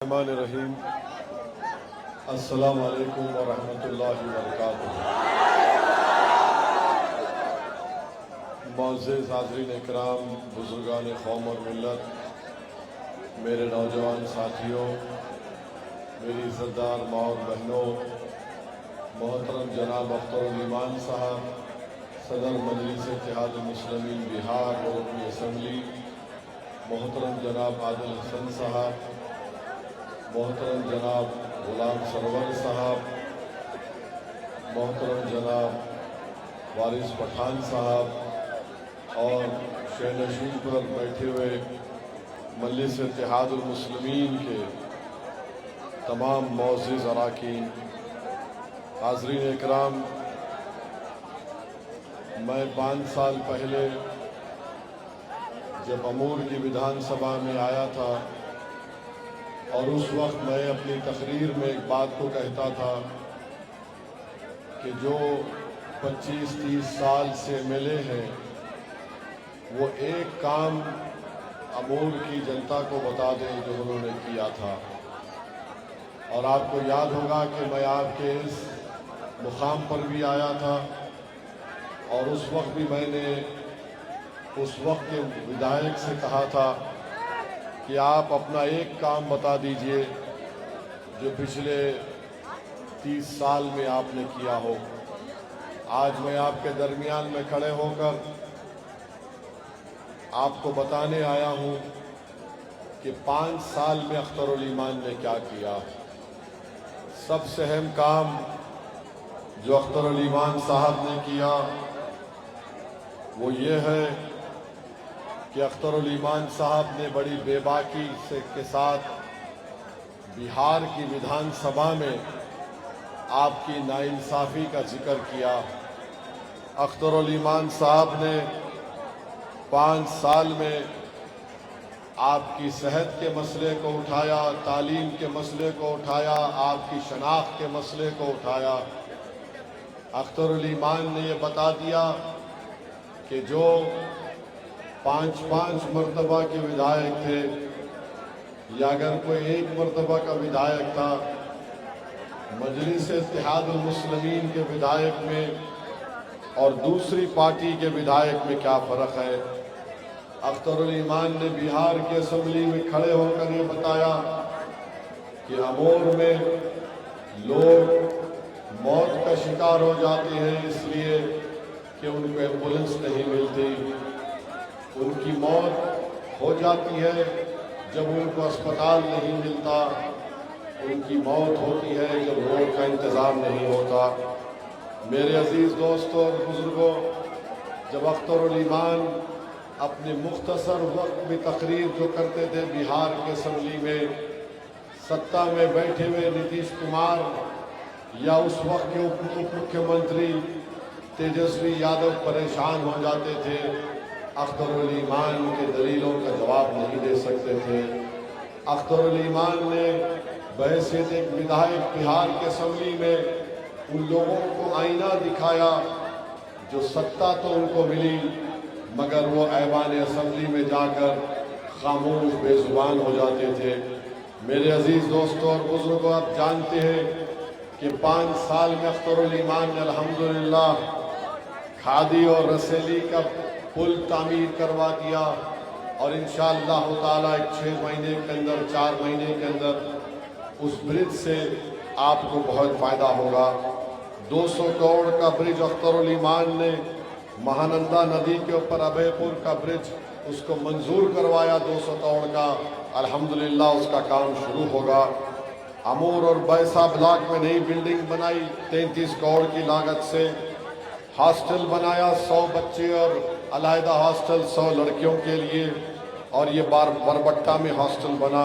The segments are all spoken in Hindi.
रहीम। अस्सलामु अलैकुम व रहमतुल्लाहि व बरकातुहू। मुअज़्ज़िज़ हाज़रीन इकराम, बुज़ुर्गान क़ौम और मिल्लत, मेरे नौजवान साथियों, मेरी इज़्ज़तदार माँ और बहनों, मोहतरम जनाब अख्तरुल ईमान साहब, सदर मजलिस इत्तेहादुल मुस्लिमीन बिहार और अपनी असम्बली, मोहतरम जनाब आदिल हसन साहब, मोहतरम जनाब गुलाम सरवर साहब, मोहतरम जनाब वारिस पठान साहब और शहनशीन पर बैठे हुए मजलिस इत्तेहादुल मुस्लिमीन के तमाम मुअज़्ज़िज़ अराकीन, हाज़रीन इकराम, मैं 5 साल पहले जब अमूर की विधानसभा में आया था और उस वक्त मैं अपनी तकरीर में एक बात को कहता था कि जो 25-30 साल से मिले हैं वो एक काम अमूर की जनता को बता दें जो उन्होंने किया था। और आपको याद होगा कि मैं आपके इस मुकाम पर भी आया था और उस वक्त भी मैंने उस वक्त के विधायक से कहा था कि आप अपना एक काम बता दीजिए जो पिछले 30 साल में आपने किया हो। आज मैं आपके दरमियान में खड़े होकर आपको बताने आया हूं कि 5 साल में अख्तरुल ईमान ने क्या किया। सबसे अहम काम जो अख्तरुल ईमान साहब ने किया वो ये है कि अख्तरुल ईमान साहब ने बड़ी बेबाकी से के साथ बिहार की विधानसभा में आपकी नाइंसाफ़ी का जिक्र किया। अख्तरुल ईमान साहब ने 5 साल में आपकी सेहत के मसले को उठाया, तालीम के मसले को उठाया, आपकी शनाख्त के मसले को उठाया। अख्तरुल ईमान ने ये बता दिया कि जो 5-5 मरतबा के विधायक थे या अगर कोई एक मरतबा का विधायक था, मजलिस इत्तेहादुल मुस्लिमीन के विधायक में और दूसरी पार्टी के विधायक में क्या फ़र्क है। अख्तरुल ईमान ने बिहार की असम्बली में खड़े होकर ये बताया कि अमूर में लोग मौत का शिकार हो जाते हैं इसलिए कि उनको एम्बुलेंस नहीं मिलती। उनकी मौत हो जाती है जब उनको अस्पताल नहीं मिलता। उनकी मौत होती है जब रोड का इंतज़ाम नहीं होता। मेरे अजीज़ दोस्तों और बुज़ुर्गों, जब अख्तरुल ईमान अपने मुख्तसर वक्त में तकरीर जो करते थे बिहार के असम्बली में, सत्ता में बैठे हुए नीतीश कुमार या उस वक्त के उप मुख्यमंत्री तेजस्वी यादव परेशान हो जाते थे। अख्तरुल ईमान के दलीलों का जवाब नहीं दे सकते थे। अख्तरुल ईमान ने बहैसियत एक विधायक बिहार के असम्बली में उन लोगों को आईना दिखाया जो सत्ता तो उनको मिली मगर वो ऐवान असम्बली में जाकर खामोश बेजुबान हो जाते थे। मेरे अजीज़ दोस्तों और बुजुर्गों, आप जानते हैं कि 5 साल में अख्तरुल ईमान ने अल्हम्दुलिल्लाह खादी और रसेली का पुल तामीर करवा दिया और इंशाअल्लाह ताला 6 महीने के अंदर, 4 महीने के अंदर उस ब्रिज से आपको बहुत फ़ायदा होगा। 200 करोड़ का ब्रिज अख्तरुल ईमान ने महानंदा नदी के ऊपर अभयपुर का ब्रिज उसको मंजूर करवाया 200 करोड़ का। अल्हम्दुलिल्लाह उसका काम शुरू होगा। अमूर और बैसा ब्लॉक में नई बिल्डिंग बनाई 33 करोड़ की लागत से। हॉस्टल बनाया 100 बच्चे और अलहदा हॉस्टल 100 लड़कियों के लिए और ये बरबट्टा में हॉस्टल बना।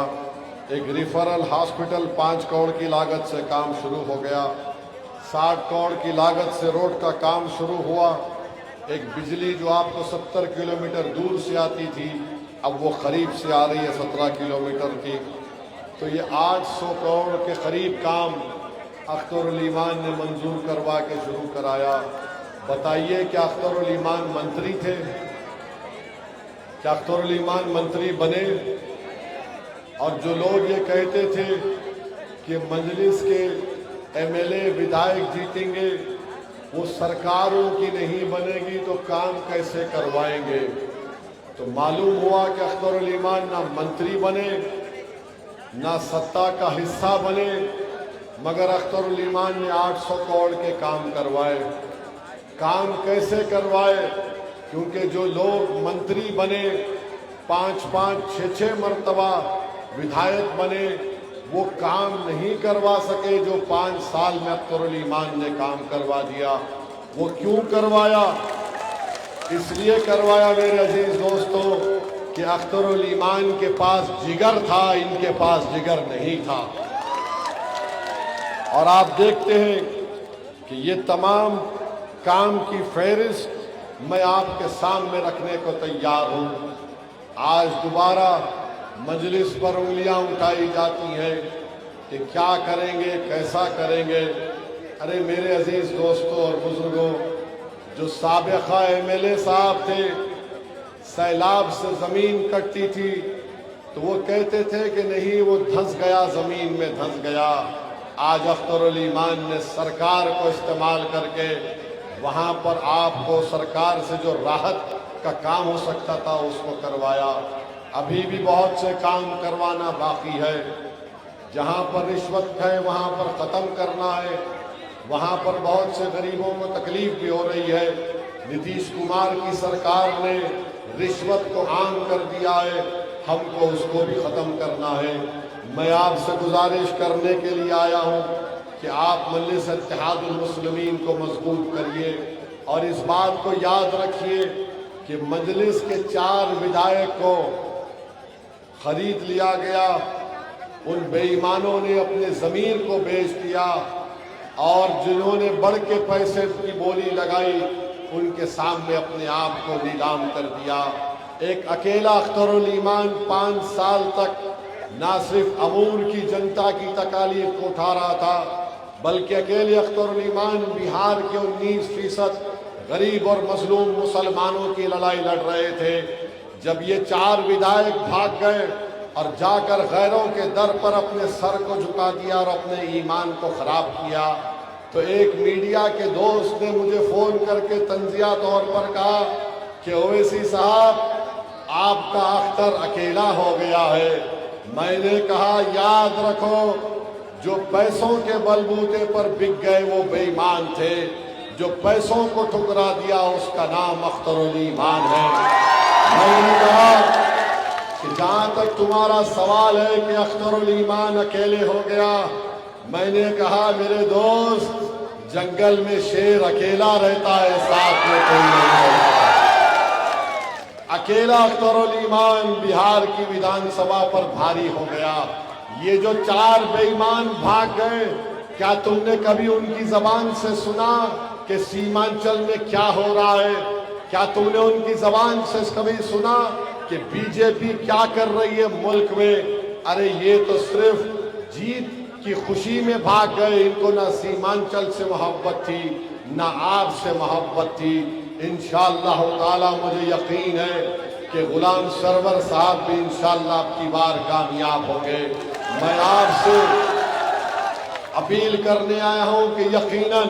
एक रिफरल हॉस्पिटल 5 करोड़ की लागत से काम शुरू हो गया। 60 करोड़ की लागत से रोड का काम शुरू हुआ। एक बिजली जो आपको 70 किलोमीटर दूर से आती थी अब वो करीब से आ रही है 17 किलोमीटर की। तो ये 800 करोड़ के करीब काम अख्तरुल ईमान ने मंजूर करवा के शुरू कराया। बताइए क्या अख्तरुल ईमान मंत्री थे? क्या अख्तरुल ईमान मंत्री बने? और जो लोग ये कहते थे कि मजलिस के एमएलए विधायक जीतेंगे, वो सरकारों की नहीं बनेगी तो काम कैसे करवाएंगे। तो मालूम हुआ कि अख्तरुल ईमान ना मंत्री बने ना सत्ता का हिस्सा बने, मगर अख्तरुल ईमान ने 800 करोड़ के काम करवाए। काम कैसे करवाए? क्योंकि जो लोग मंत्री बने, 5-5, 6-6 मरतबा विधायक बने, वो काम नहीं करवा सके जो 5 साल में अख्तरुल ईमान ने काम करवा दिया। वो क्यों करवाया? इसलिए करवाया मेरे अजीज दोस्तों कि अख्तरुल ईमान के पास जिगर था, इनके पास जिगर नहीं था। और आप देखते हैं कि ये तमाम काम की फहरिस्त मैं आपके सामने रखने को तैयार हूं। आज दोबारा मजलिस पर उंगलियां उठाई जाती हैं कि क्या करेंगे, कैसा करेंगे। अरे मेरे अजीज दोस्तों और बुजुर्गों, जो साबिका एमएलए साहब थे, सैलाब से जमीन कटती थी तो वो कहते थे कि नहीं वो धंस गया, जमीन में धंस गया। आज अख्तरुल ईमान ने सरकार को इस्तेमाल करके वहां पर आपको सरकार से जो राहत का काम हो सकता था उसको करवाया। अभी भी बहुत से काम करवाना बाकी है। जहां पर रिश्वत है वहां पर खत्म करना है। वहां पर बहुत से गरीबों को तकलीफ भी हो रही है। नीतीश कुमार की सरकार ने रिश्वत को आम कर दिया है, हमको उसको भी खत्म करना है। मैं आपसे गुजारिश करने के लिए आया हूं कि आप मजलिस इत्तेहादुल मुस्लिमीन को मजबूत करिए और इस बात को याद रखिए कि मजलिस के 4 विधायक को खरीद लिया गया। उन बेईमानों ने अपने ज़मीर को बेच दिया और जिन्होंने बढ़ के पैसे की बोली लगाई उनके सामने अपने आप को नीलाम कर दिया। एक अकेला अख्तरुल ईमान 5 साल तक ना सिर्फ अमूर की जनता की तकालीफ को उठा रहा था, बल्कि अकेले अख्तरुल ईमान बिहार के 19% गरीब और मजलूम मुसलमानों की लड़ाई लड़ रहे थे। जब ये 4 विधायक भाग गए और जाकर गैरों के दर पर अपने सर को झुका दिया और अपने ईमान को खराब किया, तो एक मीडिया के दोस्त ने मुझे फोन करके तंजिया तौर पर कहा कि ओवैसी साहब, आपका अख्तर अकेला हो गया है। मैंने कहा याद रखो, जो पैसों के बलबूते पर बिक गए वो बेईमान थे, जो पैसों को ठुकरा दिया उसका नाम अख्तरुल ईमान है। मैंने कहा कि जहां तक तुम्हारा सवाल है कि अख्तरुल ईमान अकेले हो गया, मैंने कहा मेरे दोस्त, जंगल में शेर अकेला रहता है, साथ में कोई नहीं रहता। अकेला अख्तरुल ईमान बिहार की विधानसभा पर भारी हो गया। ये जो 4 बेईमान भाग गए, क्या तुमने कभी उनकी जबान से सुना कि सीमांचल में क्या हो रहा है? क्या तुमने उनकी जबान से कभी सुना कि बीजेपी क्या कर रही है मुल्क में? अरे ये तो सिर्फ जीत की खुशी में भाग गए। इनको ना सीमांचल से मोहब्बत थी, ना आपसे मोहब्बत थी। इंशाअल्लाह ताला मुझे यकीन है कि गुलाम सरवर साहब भी इंशाअल्लाह आपकी बार कामयाब होंगे। मैं आपसे अपील करने आया हूं कि यकीनन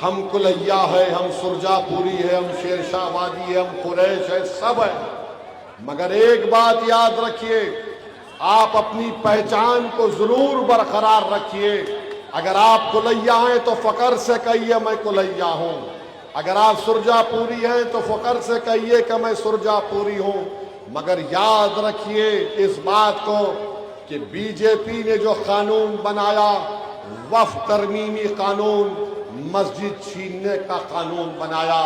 हम कुलैया है, हम सुरजापुरी है, हम शेरशाहवादी है, हम कुरैश है, सब है। मगर एक बात याद रखिए, आप अपनी पहचान को जरूर बरकरार रखिए। अगर आप कुलैया हैं तो फकर से कहिए मैं कुलैया हूं। अगर आप सुरजापुरी हैं तो फकर से कहिए कि मैं सुरजापुरी हूं। मगर याद रखिए इस बात को कि बीजेपी ने जो कानून बनाया, वक्फ तरमीमी कानून, मस्जिद छीनने का कानून बनाया,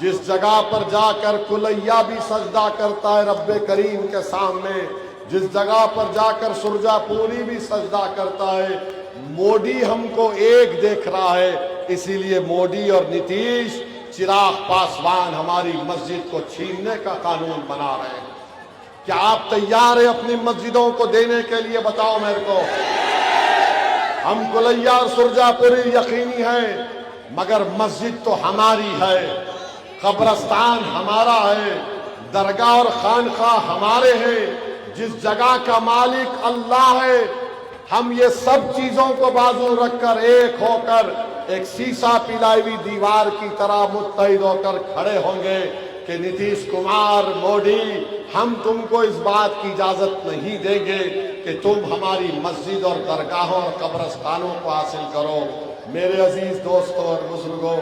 जिस जगह पर जाकर कुलैया भी सजदा करता है रब्बे करीम के सामने, जिस जगह पर जाकर सुरजापुरी भी सजदा करता है, मोदी हमको एक देख रहा है। इसीलिए मोदी और नीतीश, चिराग पासवान हमारी मस्जिद को छीनने का कानून बना रहे हैं। क्या आप तैयार हैं अपनी मस्जिदों को देने के लिए? बताओ मेरे को। हम कुलैया और सुरजापुरी यकीनी है, मगर मस्जिद तो हमारी है, कब्रस्तान हमारा है, दरगाह और खानखा हमारे हैं, जिस जगह का मालिक अल्लाह है, हम ये सब चीजों को बाजू रखकर एक होकर एक शीशा पिलाई हुई दीवार की तरह मुत्तहिद होकर खड़े होंगे कि नीतीश कुमार, मोदी, हम तुमको इस बात की इजाजत नहीं देंगे कि तुम हमारी मस्जिद और दरगाहों और कब्रस्तानों को हासिल करो। मेरे अजीज दोस्तों और बुजुर्गों,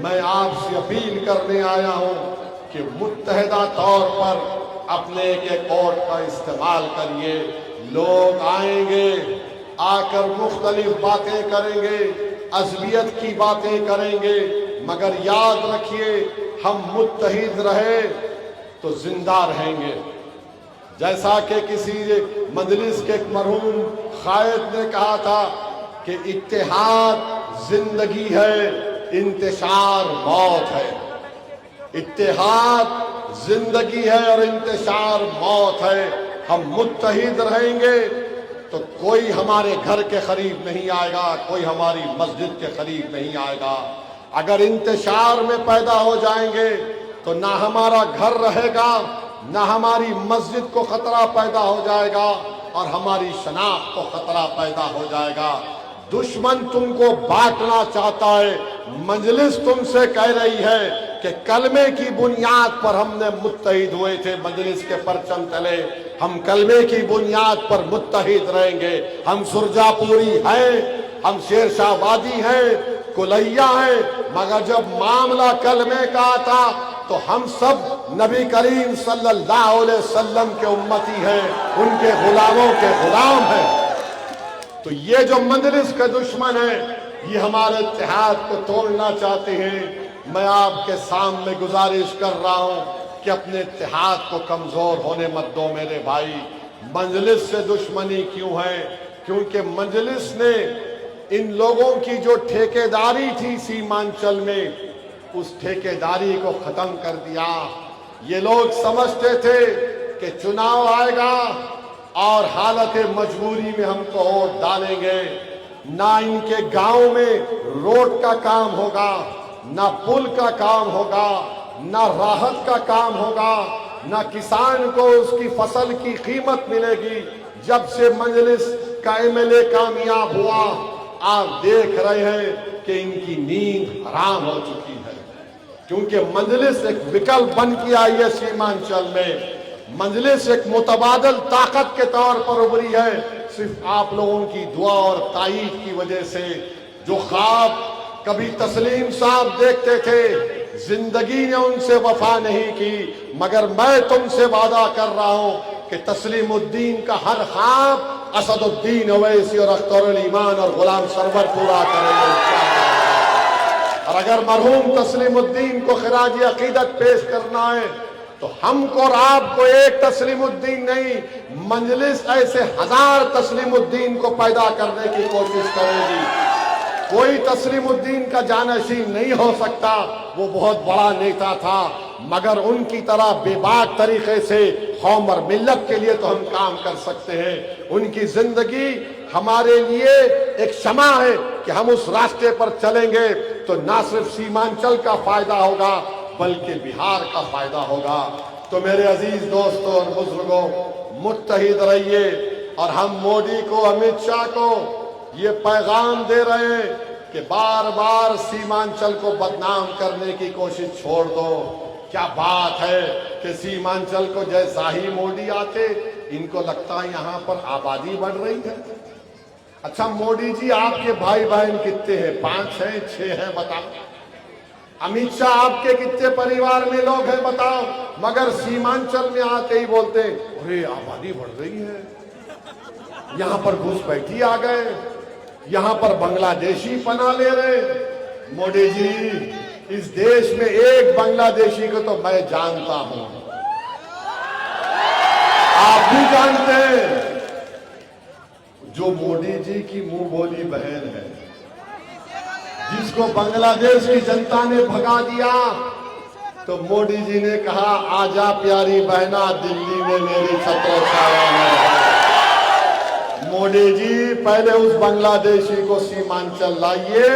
मैं आपसे अपील करने आया हूं कि मुत्तहिदा तौर पर अपने एक वोट का इस्तेमाल करिए। लोग आएंगे, आकर मुख्तलिफ बातें करेंगे, अज़बियत की बातें करेंगे, मगर याद रखिए हम मुत्तहिद रहे तो जिंदा रहेंगे। जैसा कि किसी मजलिस के मरहूम कायद ने कहा था कि इत्तेहाद जिंदगी है, इंतशार मौत है। इत्तेहाद जिंदगी है और इंतशार मौत है। हम मुत्तहिद रहेंगे तो कोई हमारे घर के करीब नहीं आएगा, कोई हमारी मस्जिद के करीब नहीं आएगा। अगर इंतशार में पैदा हो जाएंगे तो ना हमारा घर रहेगा, ना हमारी मस्जिद को खतरा पैदा हो जाएगा और हमारी शनाख्त को खतरा पैदा हो जाएगा। दुश्मन तुमको बांटना चाहता है। मजलिस तुमसे कह रही है कि कलमे की बुनियाद पर हमने मुत्तहिद हुए थे, मजलिस के परचम तले हम कलमे की बुनियाद पर मुत्तहिद रहेंगे। हम सुरजापुरी हैं, हम शेरशाहवादी हैं, कुलैया हैं, मगर जब मामला कलमे का आता तो हम सब नबी करीम सल्लल्लाहु अलैहि वसल्लम के उम्मती हैं, उनके गुलामों के गुलाम हैं। तो ये जो मजलिस का दुश्मन है, ये हमारे इत्तेहाद को तोड़ना चाहते हैं। मैं आपके सामने गुजारिश कर रहा हूं कि अपने इत्तेहाद को कमजोर होने मत दो मेरे भाई। मजलिस से दुश्मनी क्यों है? क्योंकि मजलिस ने इन लोगों की जो ठेकेदारी थी सीमांचल में, उस ठेकेदारी को खत्म कर दिया। ये लोग समझते थे कि चुनाव आएगा और हालत मजबूरी में हमको वोट डालेंगे। ना इनके गांव में रोड का काम होगा, ना पुल का काम होगा, ना राहत का काम होगा, ना किसान को उसकी फसल की कीमत मिलेगी। जब से मजलिस का एमएलए कामयाब हुआ, आप देख रहे हैं कि इनकी नींद हराम हो चुकी है, क्योंकि मजलिस एक विकल्प बन के आई है सीमांचल में। मजलिस एक मुतबादल ताकत के तौर पर उभरी है, सिर्फ आप लोगों की दुआ और ताईद की वजह से। जो ख्वाब कभी तस्लीम साहब देखते थे, जिंदगी ने उनसे वफा नहीं की, मगर मैं तुमसे वादा कर रहा हूं कि तस्लीमुद्दीन का हर ख्वाब असदुद्दीन अवैसी और अख्तरुल ईमान और गुलाम सरवर पूरा करेंगे। और अगर मरहूम तस्लीमुद्दीन को खिराज अकीदत पेश करना है तो हमको और आपको एक तस्लीमुद्दीन नहीं, मजलिस ऐसे 1000 तस्लीमुद्दीन को पैदा करने की कोशिश करेगी। कोई तस्लीमुद्दीन का जानशीन नहीं हो सकता, वो बहुत बड़ा नेता था, मगर उनकी तरह बेबाक तरीके से कौम और मिल्लत के लिए तो हम काम कर सकते हैं। उनकी जिंदगी हमारे लिए एक शमा है कि हम उस रास्ते पर चलेंगे तो ना सिर्फ सीमांचल का फायदा होगा बल्कि बिहार का फायदा होगा। तो मेरे अजीज दोस्तों और बुजुर्गों, मुत्तहिद रहिए। और हम मोदी को, अमित शाह को ये पैगाम दे रहे हैं कि बार बार सीमांचल को बदनाम करने की कोशिश छोड़ दो। क्या बात है कि सीमांचल को जैसा ही मोदी आते, इनको लगता है यहाँ पर आबादी बढ़ रही है। अच्छा मोदी जी, आपके भाई बहन कितने हैं? 5 हैं, 6 हैं, बताओ। अमित शाह आपके कितने परिवार में लोग हैं बताओ? मगर सीमांचल में आते ही बोलते अरे आबादी बढ़ रही है, यहाँ पर घुसपैठी आ गए, यहाँ पर बांग्लादेशी पना ले रहे। मोदी जी, इस देश में एक बांग्लादेशी को तो मैं जानता हूं, आप भी जानते हैं। जो मोदी जी की मुंह बोली बहन है, जिसको बांग्लादेश की जनता ने भगा दिया, तो मोदी जी ने कहा आजा प्यारी बहना, दिल्ली में मेरी छत्र छाया है। मोदी जी, पहले उस बांग्लादेशी को सीमांचल लाइए,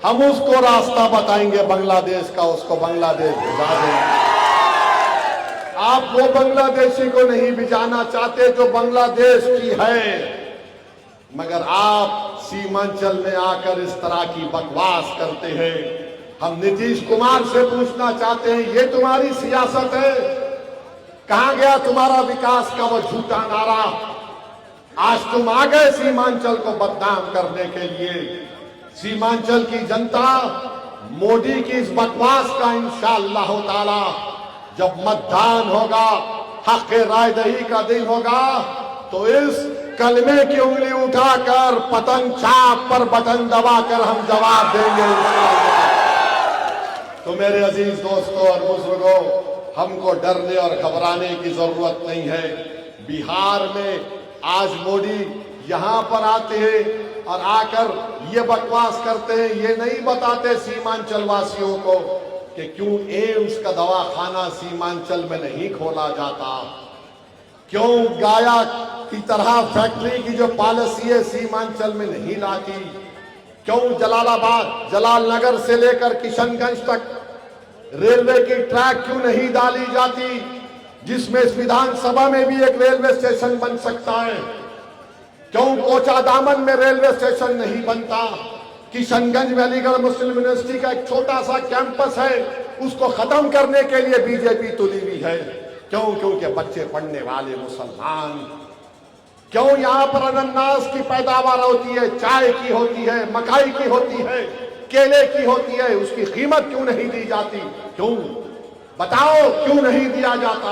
हम उसको रास्ता बताएंगे बांग्लादेश का, उसको बांग्लादेश भिजा देंगे। आप वो बांग्लादेशी को नहीं बिजाना चाहते जो बांग्लादेश की है, मगर आप सीमांचल में आकर इस तरह की बकवास करते हैं। हम नीतीश कुमार से पूछना चाहते हैं, ये तुम्हारी सियासत है? कहां गया तुम्हारा विकास का वो झूठा नारा? आज तुम आ गए सीमांचल को बदनाम करने के लिए। सीमांचल की जनता मोदी की इस बकवास का इंशाअल्लाह ताला जब मतदान होगा, हक राय दही का दिन होगा, तो इस कलमे की उंगली उठाकर पतंग चाप पर बटन दबाकर हम जवाब देंगे इंशाअल्लाह। तो मेरे अजीज दोस्तों और बुजुर्गों, हमको डरने और घबराने की जरूरत नहीं है। बिहार में आज मोदी यहां पर आते हैं और आकर ये बकवास करते हैं, ये नहीं बताते सीमांचल वासियों को कि क्यों एम्स का दवाखाना सीमांचल में नहीं खोला जाता, क्यों गाया की तरह फैक्ट्री की जो पॉलिसी है सीमांचल में नहीं लाती, क्यों जलालाबाद जलालनगर से लेकर किशनगंज तक रेलवे की ट्रैक क्यों नहीं डाली जाती, जिसमें इस विधानसभा में भी एक रेलवे स्टेशन बन सकता है, क्यों कोचा दामन में रेलवे स्टेशन नहीं बनता, किशनगंज में अलीगढ़ मुस्लिम यूनिवर्सिटी का एक छोटा सा कैंपस है, उसको खत्म करने के लिए बीजेपी तुली हुई है, क्यों? क्योंकि बच्चे पढ़ने वाले मुसलमान। क्यों यहाँ पर अनानास की पैदावार होती है, चाय की होती है, मकाई की होती है, केले की होती है, उसकी कीमत क्यों नहीं दी जाती? क्यों बताओ, क्यों नहीं दिया जाता?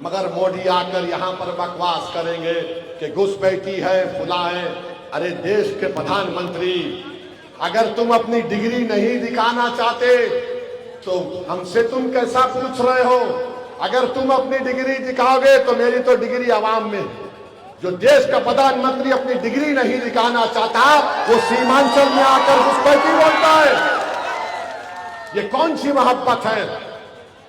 मगर मोदी आकर यहाँ पर बकवास करेंगे कि घुसपैठी है, फुला है। अरे देश के प्रधानमंत्री, अगर तुम अपनी डिग्री नहीं दिखाना चाहते तो हमसे तुम कैसा पूछ रहे हो? अगर तुम अपनी डिग्री दिखाओगे तो मेरी तो डिग्री आवाम में। जो देश का प्रधानमंत्री अपनी डिग्री नहीं दिखाना चाहता, वो सीमांचल में आकर घुसपैठी बोलता है। ये कौन सी मोहब्बत है?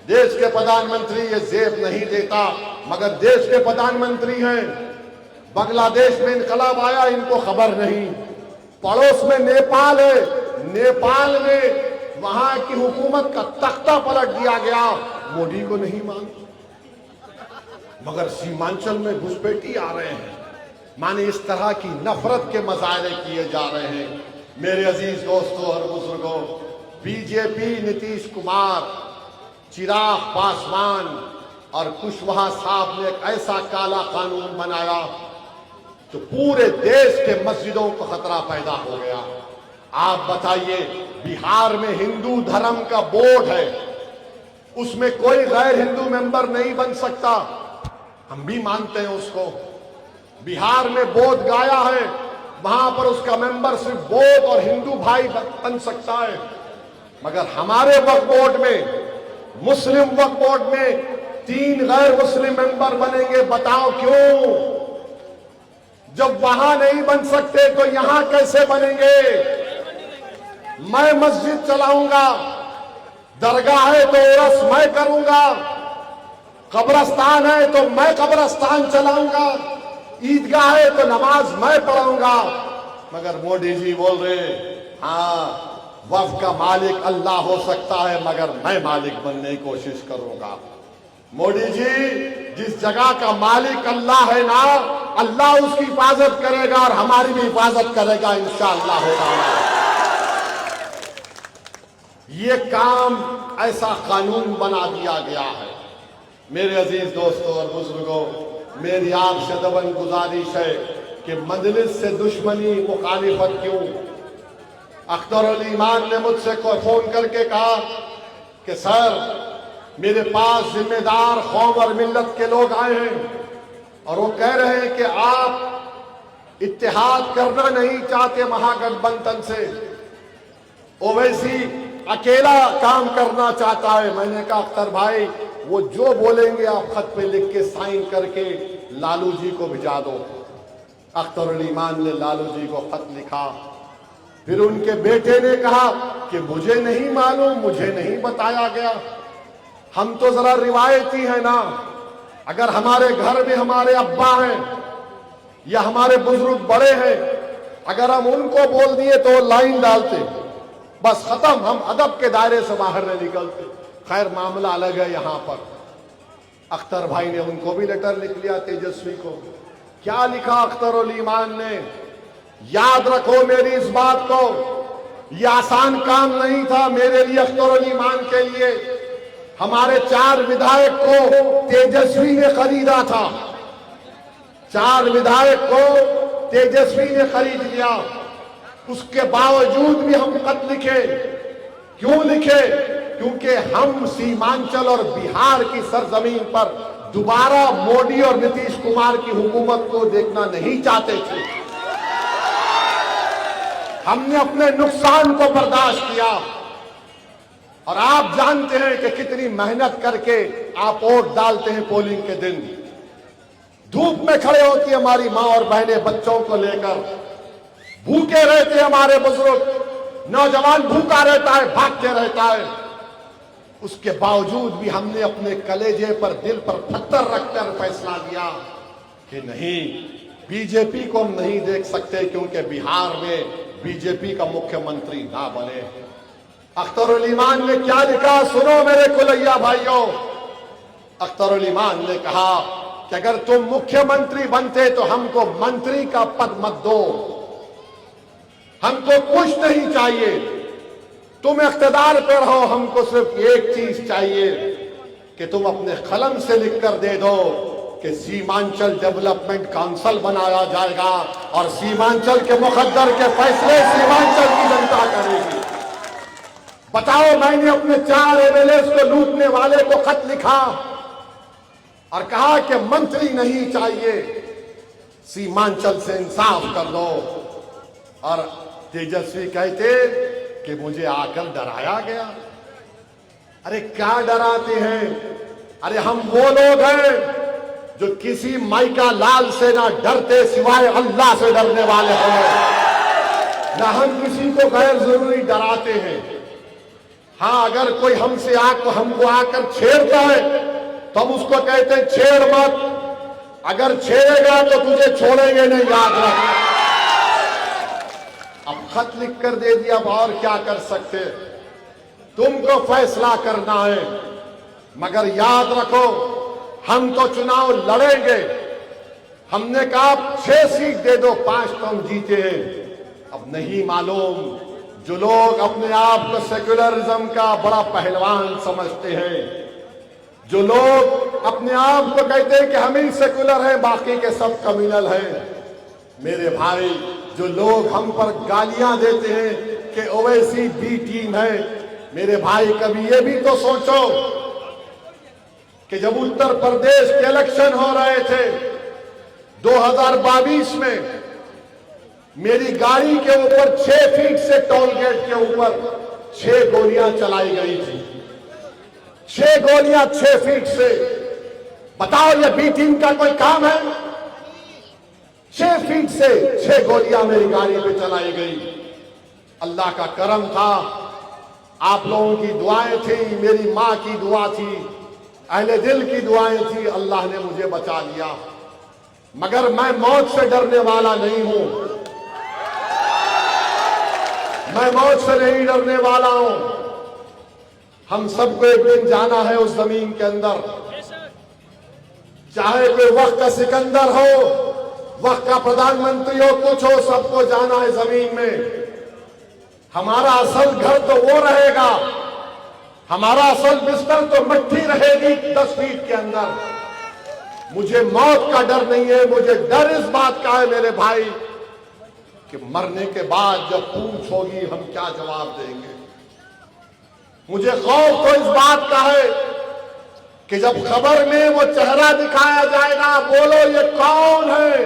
देश के प्रधानमंत्री ये जेब नहीं देता, मगर देश के प्रधानमंत्री हैं। बांग्लादेश में इनकलाब आया, इनको खबर नहीं। पड़ोस में नेपाल है, नेपाल में वहां की हुकूमत का तख्ता पलट दिया गया, मोदी को नहीं मालूम, मगर सीमांचल में घुसपैठी आ रहे हैं। माने इस तरह की नफरत के मजाहरे किए जा रहे हैं। मेरे अजीज दोस्तों और बुजुर्गों, बीजेपी, नीतीश कुमार, चिराग पासवान और कुशवाहा साहब ने एक ऐसा काला कानून बनाया तो पूरे देश के मस्जिदों को खतरा पैदा हो गया। आप बताइए, बिहार में हिंदू धर्म का बोर्ड है, उसमें कोई गैर हिंदू मेंबर नहीं बन सकता। हम भी मानते हैं उसको। बिहार में बोध गाया है, वहां पर उसका मेंबर सिर्फ बोध और हिंदू भाई बन सकता है। मगर हमारे वक्फ बोर्ड में, मुस्लिम वक्फ बोर्ड में 3 गैर मुस्लिम मेंबर बनेंगे। बताओ क्यों? जब वहां नहीं बन सकते तो यहां कैसे बनेंगे? मैं मस्जिद चलाऊंगा, दरगाह है तो उर्स मैं करूंगा, कब्रस्तान है तो मैं कब्रस्तान चलाऊंगा, ईदगाह है तो नमाज मैं पढ़ाऊंगा। मगर मोदी जी बोल रहे, हाँ वक्फ का मालिक अल्लाह हो सकता है, मगर मैं मालिक बनने की कोशिश करूंगा। मोदी जी, जिस जगह का मालिक अल्लाह है ना, अल्लाह उसकी हिफाजत करेगा और हमारी भी हिफाजत करेगा इंशाअल्लाह ताला। ये काम ऐसा कानून बना दिया गया है। मेरे अजीज दोस्तों और बुजुर्गों, मेरी आपसे दबन गुजारिश है कि मजलिस से दुश्मनी, मुखालिफत क्यों? अख्तर अली ईमान ने मुझसे फोन करके कहा कि सर, मेरे पास जिम्मेदार कौम और मिल्लत के लोग आए हैं और वो कह रहे हैं कि आप इत्तेहाद करना नहीं चाहते महागठबंधन से, ओवैसी अकेला काम करना चाहता है। मैंने कहा अख्तर भाई, वो जो बोलेंगे आप खत पे लिख के साइन करके लालू जी को भिजा दो। अख्तर अली ईमान ने लालू जी को खत लिखा। फिर उनके बेटे ने कहा कि मुझे नहीं मालूम, मुझे नहीं बताया गया। हम तो जरा रिवायती है ना, अगर हमारे घर में हमारे अब्बा हैं या हमारे बुजुर्ग बड़े हैं, अगर हम उनको बोल दिए तो लाइन डालते, बस खत्म, हम अदब के दायरे से बाहर नहीं निकलते। खैर मामला अलग है। यहां पर अख्तर भाई ने उनको भी लेटर लिख लिया, तेजस्वी को। क्या लिखा अख्तर उल ईमान ने? याद रखो मेरी इस बात को, यह आसान काम नहीं था मेरे लिए, अख्तर उल ईमान के लिए। हमारे 4 विधायक को तेजस्वी ने खरीदा था, 4 विधायक को तेजस्वी ने खरीद लिया। उसके बावजूद भी हम खत लिखे। क्यों लिखे? क्योंकि हम सीमांचल और बिहार की सरजमीन पर दोबारा मोदी और नीतीश कुमार की हुकूमत को देखना नहीं चाहते थे। हमने अपने नुकसान को बर्दाश्त किया। और आप जानते हैं कि कितनी मेहनत करके आप वोट डालते हैं पोलिंग के दिन। धूप में खड़े होती है हमारी मां और बहनें बच्चों को लेकर, भूखे रहते हमारे बुजुर्ग, नौजवान भूखा रहता है, भागते रहता है। उसके बावजूद भी हमने अपने कलेजे पर, दिल पर पत्थर रखकर फैसला लिया कि नहीं, बीजेपी को हम नहीं देख सकते क्योंकि बिहार में बीजेपी का मुख्यमंत्री ना बने। अख्तर उल ईमान ने क्या लिखा सुनो मेरे कुलैया भाइयों। अख्तर उल ईमान ने कहा कि अगर तुम मुख्यमंत्री बनते तो हमको मंत्री का पद मत दो, हमको कुछ नहीं चाहिए, तुम इख्तिदार पे रहो, हमको सिर्फ एक चीज चाहिए कि तुम अपने कलम से लिखकर दे दो कि सीमांचल डेवलपमेंट काउंसिल बनाया जाएगा और सीमांचल के मुकद्दर के फैसले सीमांचल की जनता करेगी। बताओ, मैंने अपने 4 एमएलएस को लूटने वाले को खत लिखा और कहा कि मंत्री नहीं चाहिए, सीमांचल से इंसाफ कर दो। और तेजस्वी कहते कि मुझे आकर डराया गया। अरे क्या डराते हैं? अरे हम वो लोग हैं जो किसी माइका लाल से ना डरते सिवाय अल्लाह से डरने वाले हैं। ना हम किसी को गैर जरूरी डराते हैं। हाँ, अगर कोई हमको आकर छेड़ता है तो हम उसको कहते हैं छेड़ मत, अगर छेड़ेगा तो तुझे छोड़ेंगे नहीं, याद रख। अब खत लिख कर दे दिया, अब और क्या कर सकते? तुमको फैसला करना है। मगर याद रखो, हम तो चुनाव लड़ेंगे। हमने कहा 6 सीट दे दो, 5 तो हम जीते हैं। अब नहीं मालूम, जो लोग अपने आप को सेक्युलरिज्म का बड़ा पहलवान समझते हैं, जो लोग अपने आप को कहते हैं कि हम ही सेक्युलर हैं, बाकी के सब कम्युनल हैं, मेरे भाई, जो लोग हम पर गालियां देते हैं कि ओवैसी बी टीम है, मेरे भाई कभी ये भी तो सोचो कि जब उत्तर प्रदेश के इलेक्शन हो रहे थे 2022 में, मेरी गाड़ी के ऊपर 6 फीट से टोल गेट के ऊपर 6 गोलियां चलाई गई थी। 6 गोलियां 6 फीट से। बताओ, ये बी टीम का कोई काम है? 6 फीट से 6 गोलियां मेरी गाड़ी पे चलाई गई। अल्लाह का करम था, आप लोगों की दुआएं थी, मेरी मां की दुआ थी, अहले दिल की दुआएं थी, अल्लाह ने मुझे बचा लिया। मगर मैं मौत से डरने वाला नहीं हूं, मैं मौत से नहीं डरने वाला हूं। हम सबको एक दिन जाना है उस जमीन के अंदर, चाहे कोई वक्त का सिकंदर हो, वक्त का प्रधानमंत्री हो, कुछ हो, सबको जाना है जमीन में। हमारा असल घर तो वो रहेगा, हमारा असल बिस्तर तो मिट्टी रहेगी 10 फीट के अंदर। मुझे मौत का डर नहीं है, मुझे डर इस बात का है मेरे भाई कि मरने के बाद जब पूछ होगी हम क्या जवाब देंगे। मुझे खौफ तो इस बात का है कि जब खबर में वो चेहरा दिखाया जाएगा, बोलो ये कौन है,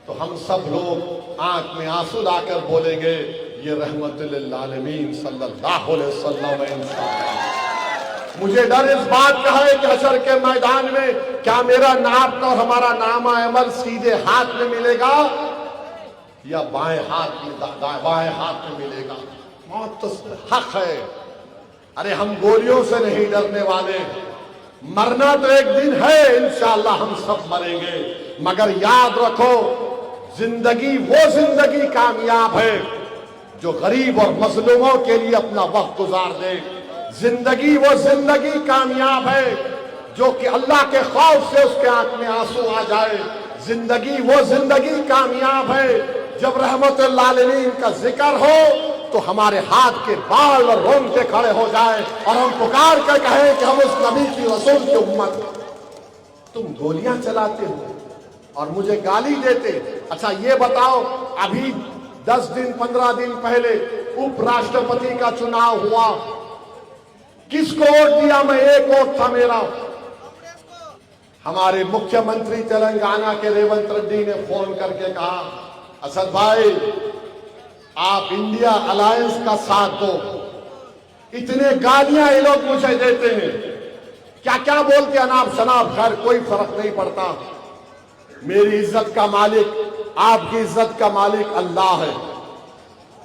तो हम सब लोग आंख में आंसू लाकर बोलेंगे ये रहमतुल्लिल आलमीन सल्लल्लाहु अलैहि वसल्लम। मुझे डर इस बात का है कि हशर के मैदान में क्या मेरा नाम और हमारा नामा अमल सीधे हाथ में मिलेगा या बाएं हाथ में मिलेगा। मौत तो हक है। अरे हम गोलियों से नहीं डरने वाले, मरना तो एक दिन है, इंशाअल्लाह हम सब मरेंगे। मगर याद रखो, जिंदगी वो जिंदगी कामयाब है जो गरीब और मजलूमों के लिए अपना वक्त गुजार दे। जिंदगी वो जिंदगी कामयाब है जो कि अल्लाह के खौफ से उसके आंख में आंसू आ जाए। जिंदगी वो जिंदगी कामयाब है जब रहमतुल्लिल आलमीन का जिक्र हो तो हमारे हाथ के बाल और रोंगटे खड़े हो जाए और हम पुकार कर कहें कि हम उस नबी की रसूल की उम्मत। तुम गोलियां चलाते हो और मुझे गाली देते। अच्छा ये बताओ, अभी 10 दिन 15 दिन पहले उपराष्ट्रपति का चुनाव हुआ, किसको वोट दिया? मैं एक वोट था मेरा। हमारे मुख्यमंत्री तेलंगाना के रेवंत रेड्डी ने फोन करके कहा, असद भाई आप इंडिया अलायंस का साथ दो। इतने गालियां ये लोग मुझे देते हैं, क्या क्या बोलते अनाप शनाप, खैर कोई फर्क नहीं पड़ता। मेरी इज्जत का मालिक, आपकी इज्जत का मालिक अल्लाह है।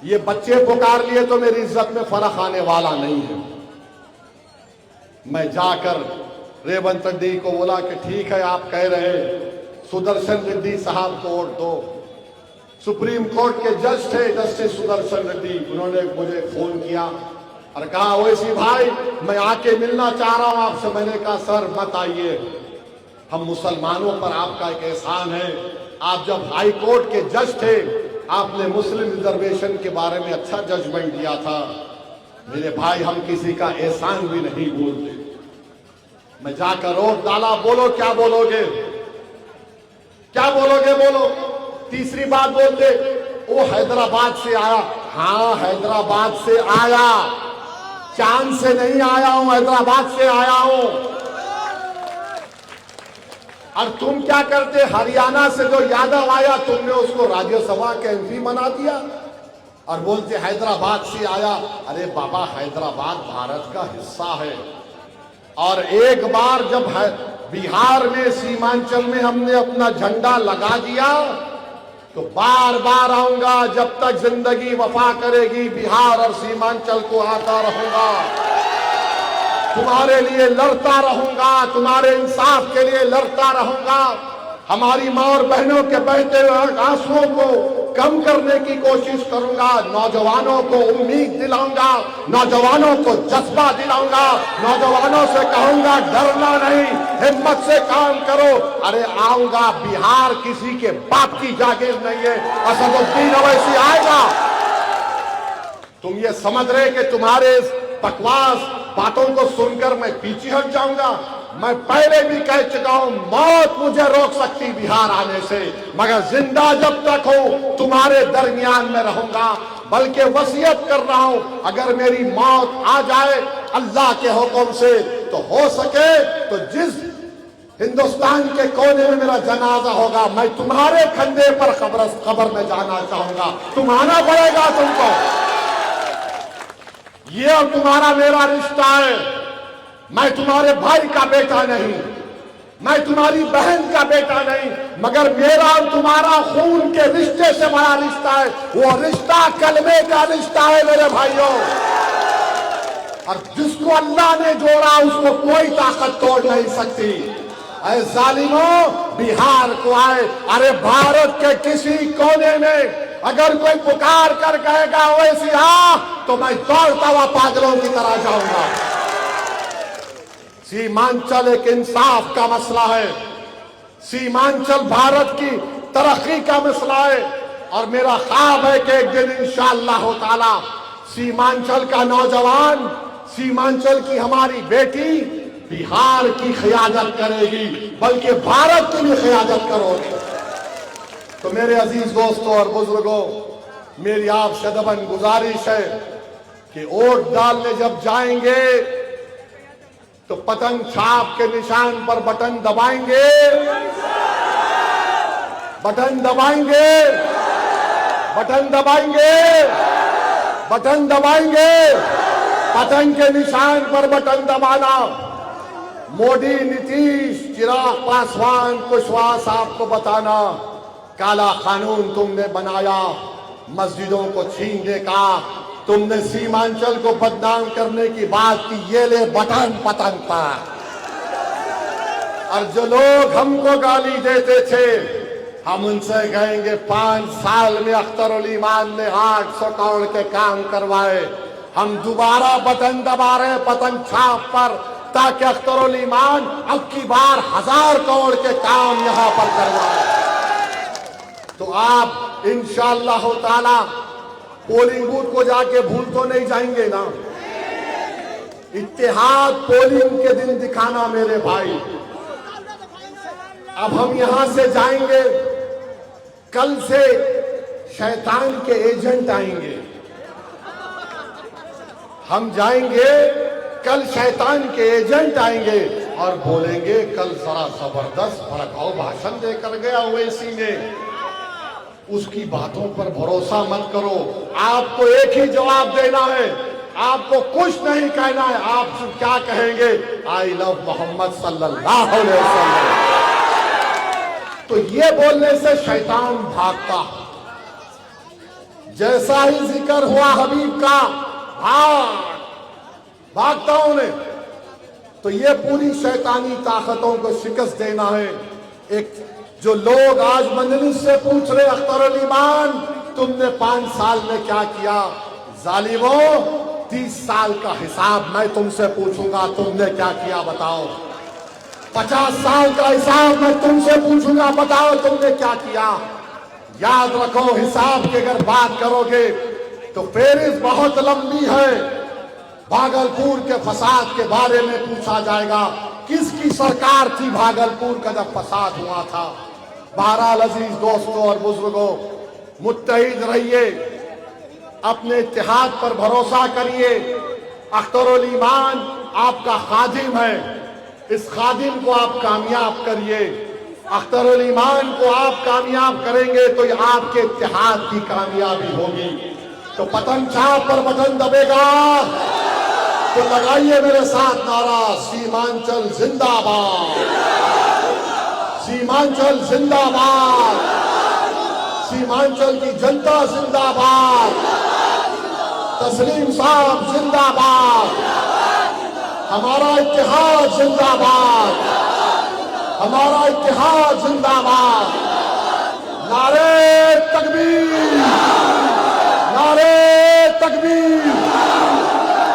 ये बच्चे पुकार लिए तो मेरी इज्जत में फर्क आने वाला नहीं है। मैं जाकर रेवंत रेड्डी को बोला कि ठीक है आप कह रहे सुदर्शन रेड्डी साहब को वोट दो। सुप्रीम कोर्ट के जज थे जस्टिस सुदर्शन रेड्डी, उन्होंने मुझे फोन किया और कहा ओवैसी भाई मैं आके मिलना चाह रहा हूं आपसे। मैंने कहा सर मत आइए, हम मुसलमानों पर आपका एक एहसान है। आप जब हाई कोर्ट के जज थे आपने मुस्लिम रिजर्वेशन के बारे में अच्छा जजमेंट दिया था। मेरे भाई हम किसी का एहसान भी नहीं भूलते। मैं जाकर वोट डाला। बोलो क्या बोलोगे, क्या बोलोगे बोलो। तीसरी बात बोलते वो हैदराबाद से आया। हाँ हैदराबाद से आया, चांद से नहीं आया हूं, हैदराबाद से आया हूं। और तुम क्या करते, हरियाणा से जो यादव आया तुमने उसको राज्यसभा के एमपी बना दिया और बोलते हैदराबाद से आया। अरे बाबा हैदराबाद भारत का हिस्सा है। और एक बार जब बिहार में सीमांचल में हमने अपना झंडा लगा दिया तो बार बार आऊंगा, जब तक जिंदगी वफा करेगी बिहार और सीमांचल को आता रहूंगा, तुम्हारे लिए लड़ता रहूंगा, तुम्हारे इंसाफ के लिए लड़ता रहूंगा। हमारी मां और बहनों के बहते हुए आंसुओं को कम करने की कोशिश करूंगा। नौजवानों को उम्मीद दिलाऊंगा, नौजवानों को जज्बा दिलाऊंगा, नौजवानों से कहूंगा डरना नहीं, हिम्मत से काम करो। अरे आऊंगा, बिहार किसी के बाप की जागीर नहीं है, असदुद्दीन ओवैसी आएगा। तुम ये समझ रहे कि तुम्हारे बकवास बातों को सुनकर मैं पीछे हट जाऊंगा? मैं पहले भी कह चुका हूं मौत मुझे रोक सकती बिहार आने से, मगर जिंदा जब तक हूं तुम्हारे दरमियान में रहूंगा। बल्कि वसीयत कर रहा हूं अगर मेरी मौत आ जाए अल्लाह के हुक्म से तो हो सके तो जिस हिंदुस्तान के कोने में मेरा जनाजा होगा मैं तुम्हारे कंधे पर कब्र में जाना चाहूंगा। तुम आना पड़ेगा तुमको। ये और तुम्हारा मेरा रिश्ता है। मैं तुम्हारे भाई का बेटा नहीं, मैं तुम्हारी बहन का बेटा नहीं, मगर मेरा और तुम्हारा खून के रिश्ते से बड़ा रिश्ता है। वो रिश्ता कलमे का रिश्ता है मेरे भाइयों। और जिसको अल्लाह ने जोड़ा उसको कोई ताकत तोड़ नहीं सकती। ऐ जालिमों बिहार को आए, अरे भारत के किसी कोने में अगर कोई पुकार कर कहेगा ओवैसी हाँ, तो मैं दौड़ता हुआ पागलों की तरह जाऊंगा। सीमांचल एक इंसाफ का मसला है, सीमांचल भारत की तरक्की का मसला है। और मेरा ख्वाब है कि एक दिन इंशाअल्लाह ताला सीमांचल का नौजवान, सीमांचल की हमारी बेटी बिहार की क़यादत करेगी, बल्कि भारत की भी क़यादत करोगी। तो मेरे अजीज दोस्तों और बुजुर्गों, मेरी आपसे अदबन गुजारिश है कि वोट डालने जब जाएंगे तो पतंग छाप के निशान पर बटन दबाएंगे, बटन दबाएंगे, बटन दबाएंगे, बटन दबाएंगे। पतंग के निशान पर बटन दबाना। मोदी, नीतीश, चिराग पासवान, कुशवाहा साहब को बताना काला कानून तुमने बनाया, मस्जिदों को छीनने का, तुमने सीमांचल को बदनाम करने की बात की, ये ले बटन पतंग पर। और जो लोग हमको गाली देते थे हम उनसे कहेंगे 5 साल में अख्तर उल ईमान ने 800 करोड़ के काम करवाए, हम दोबारा बटन दबा रहे हैं पतंग छाप पर ताकि अख्तरुल ईमान अब की बार 1000 करोड़ के काम यहां पर करवाए। तो आप इंशाअल्लाह ताला पोलिंग बूथ को जाके भूल तो नहीं जाएंगे ना। इत्तेहाद पोलिंग के दिन दिखाना मेरे भाई। अब हम यहां से जाएंगे, कल से शैतान के एजेंट आएंगे। हम जाएंगे, कल शैतान के एजेंट आएंगे और बोलेंगे कल जरा जबरदस्त भड़काऊ भाषण देकर गया ओवैसी ने, उसकी बातों पर भरोसा मत करो। आपको एक ही जवाब देना है, आपको कुछ नहीं कहना है। आप क्या कहेंगे? आई लव मोहम्मद सल्लल्लाहु अलैहि वसल्लम। तो ये बोलने से शैतान भागता। जैसा ही जिक्र हुआ हबीब का, भागता उन्हें। तो ये पूरी शैतानी ताकतों को शिकस्त देना है। एक जो लोग आज मजलिस से पूछ रहे अख्तरुल ईमान तुमने 5 साल में क्या किया, जालिमों 30 साल का हिसाब मैं तुमसे पूछूंगा, तुमने क्या किया बताओ। 50 साल का हिसाब मैं तुमसे पूछूंगा, बताओ तुमने क्या किया। याद रखो, हिसाब की अगर बात करोगे तो फेरिस्त बहुत लंबी है। भागलपुर के फसाद के बारे में पूछा जाएगा, किसकी सरकार थी भागलपुर का जब फसाद हुआ था। बहरहाल अजीज दोस्तों और बुजुर्गों, मुत्तहिद रहिए, अपने इत्तेहाद पर भरोसा करिए। अख्तरुल ईमान आपका खादिम है, इस खादिम को आप कामयाब करिए। अख्तरुल ईमान को आप कामयाब करेंगे तो ये आपके इत्तेहाद की कामयाबी होगी। तो पतंग छाप पर बटन दबेगा तो लगाइए मेरे साथ नारा, सीमांचल जिंदाबाद, सीमांचल जिंदाबाद, सीमांचल की जनता जिंदाबाद, तस्लीम साहब जिंदाबाद, हमारा इत्तेहाद जिंदाबाद, हमारा इत्तेहाद जिंदाबाद। नारे तकबीर, नारे तकबीर।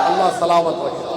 अल्लाह सलामत रखे।